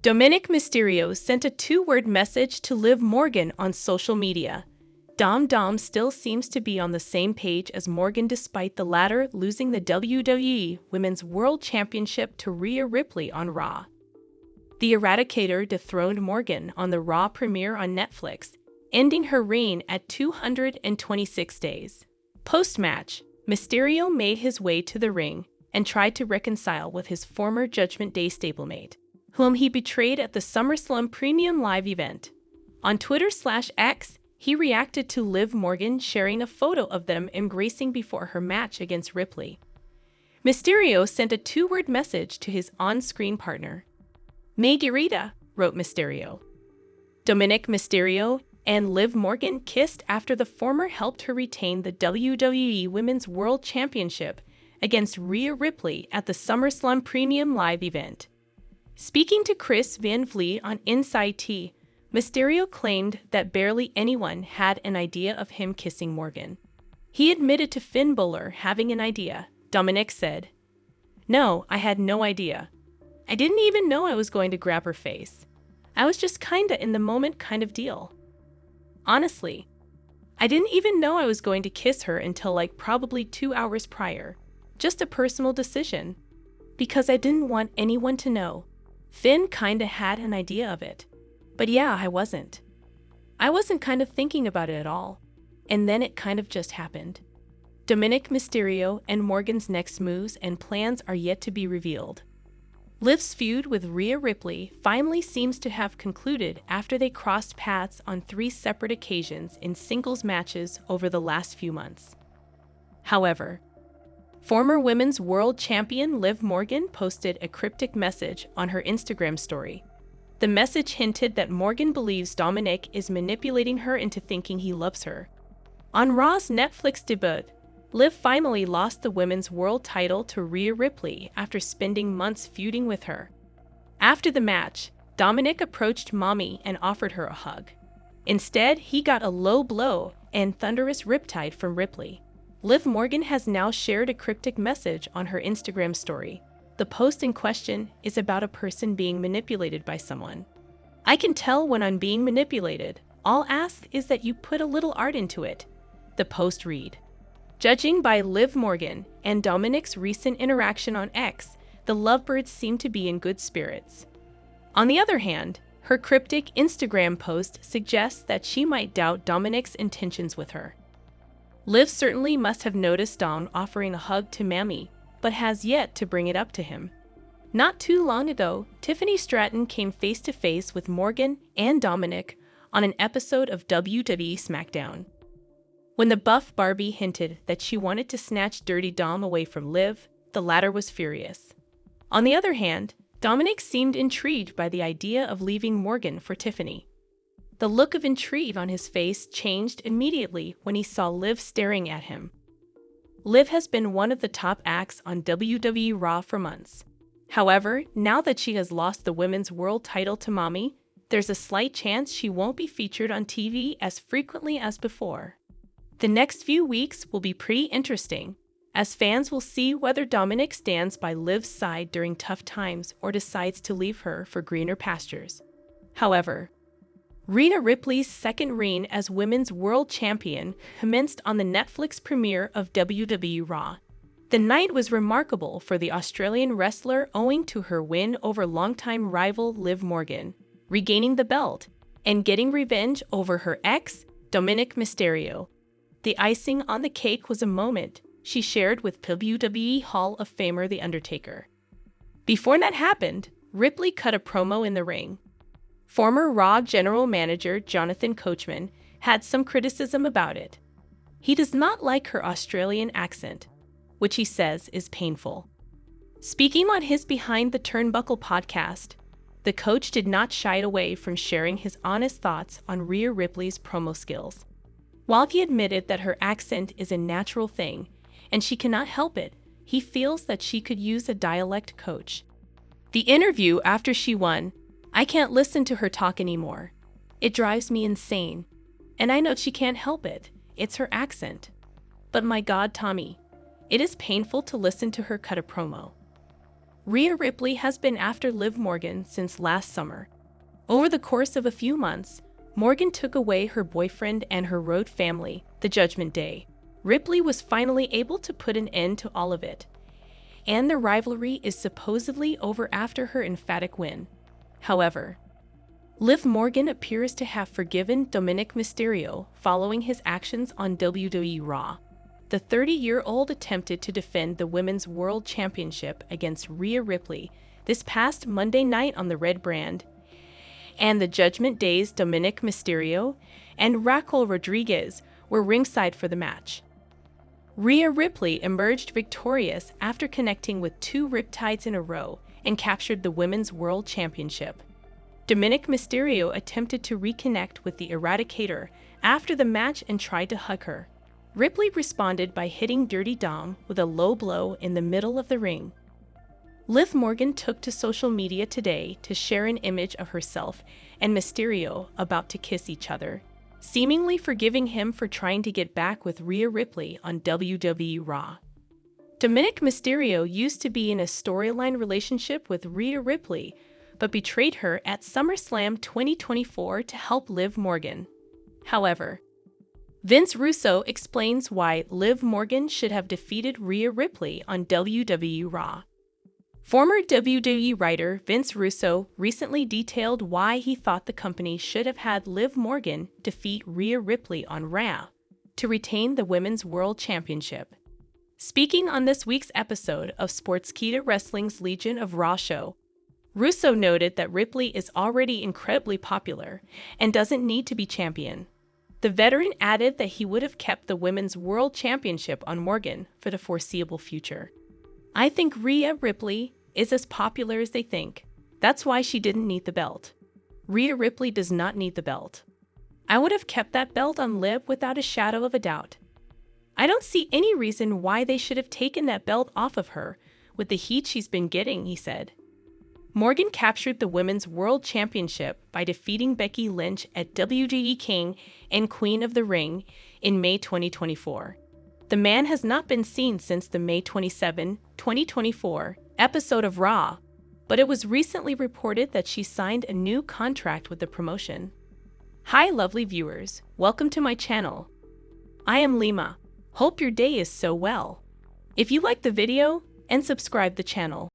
Dominik Mysterio sent a two-word message to Liv Morgan on social media. Dom still seems to be on the same page as Morgan despite the latter losing the WWE Women's World Championship to Rhea Ripley on Raw. The Eradicator dethroned Morgan on the Raw premiere on Netflix, ending her reign at 226 days. Post-match, Mysterio made his way to the ring and tried to reconcile with his former Judgment Day stablemate, whom he betrayed at the SummerSlam Premium Live event. On Twitter/X, he reacted to Liv Morgan sharing a photo of them embracing before her match against Ripley. Mysterio sent a two-word message to his on-screen partner. "Me Guerrita," wrote Mysterio. Dominik Mysterio and Liv Morgan kissed after the former helped her retain the WWE Women's World Championship against Rhea Ripley at the SummerSlam Premium Live event. Speaking to Chris Van Vliet on Inside Tea, Mysterio claimed that barely anyone had an idea of him kissing Morgan. He admitted to Finn Balor having an idea. Dominic said, "No, I had no idea. I didn't even know I was going to grab her face. I was just kinda in the moment kind of deal. Honestly, I didn't even know I was going to kiss her until like probably 2 hours prior. Just a personal decision. Because I didn't want anyone to know. Finn kinda had an idea of it. But yeah, I wasn't kind of thinking about it at all. And then it kind of just happened." Dominik Mysterio and Morgan's next moves and plans are yet to be revealed. Liv's feud with Rhea Ripley finally seems to have concluded after they crossed paths on 3 separate occasions in singles matches over the last few months. However, former Women's World Champion Liv Morgan posted a cryptic message on her Instagram story. The message hinted that Morgan believes Dominic is manipulating her into thinking he loves her. On Raw's Netflix debut, Liv finally lost the Women's World title to Rhea Ripley after spending months feuding with her. After the match, Dominic approached Mommy and offered her a hug. Instead, he got a low blow and thunderous riptide from Ripley. Liv Morgan has now shared a cryptic message on her Instagram story. The post in question is about a person being manipulated by someone. "I can tell when I'm being manipulated. All ask is that you put a little art into it," the post read. Judging by Liv Morgan and Dominic's recent interaction on X, the lovebirds seem to be in good spirits. On the other hand, her cryptic Instagram post suggests that she might doubt Dominic's intentions with her. Liv certainly must have noticed Dom offering a hug to Mammy, but has yet to bring it up to him. Not too long ago, Tiffany Stratton came face-to-face with Morgan and Dominic on an episode of WWE SmackDown. When the buff Barbie hinted that she wanted to snatch Dirty Dom away from Liv, the latter was furious. On the other hand, Dominic seemed intrigued by the idea of leaving Morgan for Tiffany. The look of intrigue on his face changed immediately when he saw Liv staring at him. Liv has been one of the top acts on WWE Raw for months. However, now that she has lost the Women's World title to Mommy, there's a slight chance she won't be featured on TV as frequently as before. The next few weeks will be pretty interesting, as fans will see whether Dominic stands by Liv's side during tough times or decides to leave her for greener pastures. However, Rhea Ripley's second reign as Women's World Champion commenced on the Netflix premiere of WWE Raw. The night was remarkable for the Australian wrestler owing to her win over longtime rival Liv Morgan, regaining the belt, and getting revenge over her ex, Dominik Mysterio. The icing on the cake was a moment she shared with WWE Hall of Famer The Undertaker. Before that happened, Ripley cut a promo in the ring. Former Raw general manager Jonathan Coachman had some criticism about it. He does not like her Australian accent, which he says is painful. Speaking on his Behind the Turnbuckle podcast, the coach did not shy away from sharing his honest thoughts on Rhea Ripley's promo skills. While he admitted that her accent is a natural thing and she cannot help it, he feels that she could use a dialect coach. The interview after she won, "I can't listen to her talk anymore. It drives me insane. And I know she can't help it. It's her accent. But my God, Tommy, it is painful to listen to her cut a promo." Rhea Ripley has been after Liv Morgan since last summer. Over the course of a few months, Morgan took away her boyfriend and her road family the Judgment Day. Ripley was finally able to put an end to all of it, and the rivalry is supposedly over after her emphatic win. However, Liv Morgan appears to have forgiven Dominik Mysterio following his actions on WWE Raw. The 30-year-old attempted to defend the Women's World Championship against Ria Ripley this past Monday night on the Red brand, and the Judgment Day's Dominik Mysterio and Raquel Rodriguez were ringside for the match. Ria Ripley emerged victorious after connecting with 2 riptides in a row and captured the Women's World Championship. Dominik Mysterio attempted to reconnect with the Eradicator after the match and tried to hug her. Ripley responded by hitting Dirty Dom with a low blow in the middle of the ring. Liv Morgan took to social media today to share an image of herself and Mysterio about to kiss each other, seemingly forgiving him for trying to get back with Rhea Ripley on WWE Raw. Dominik Mysterio used to be in a storyline relationship with Rhea Ripley, but betrayed her at SummerSlam 2024 to help Liv Morgan. However, Vince Russo explains why Liv Morgan should have defeated Rhea Ripley on WWE Raw. Former WWE writer Vince Russo recently detailed why he thought the company should have had Liv Morgan defeat Rhea Ripley on Raw to retain the Women's World Championship. Speaking on this week's episode of Sportskeeda Wrestling's Legion of Raw show, Russo noted that Ripley is already incredibly popular and doesn't need to be champion. The veteran added that he would have kept the Women's World Championship on Morgan for the foreseeable future. I think Rhea Ripley is as popular as they think. That's why she didn't need the belt. Rhea Ripley does not need the belt. I would have kept that belt on Liv without a shadow of a doubt. I don't see any reason why they should have taken that belt off of her with the heat she's been getting, he said. Morgan captured the Women's World Championship by defeating Becky Lynch at WWE King and Queen of the Ring in May 2024. The man has not been seen since the May 27, 2024 episode of Raw, but it was recently reported that she signed a new contract with the promotion. Hi lovely viewers, welcome to my channel. I am Lima. Hope your day is so well. If you like the video, and subscribe the channel.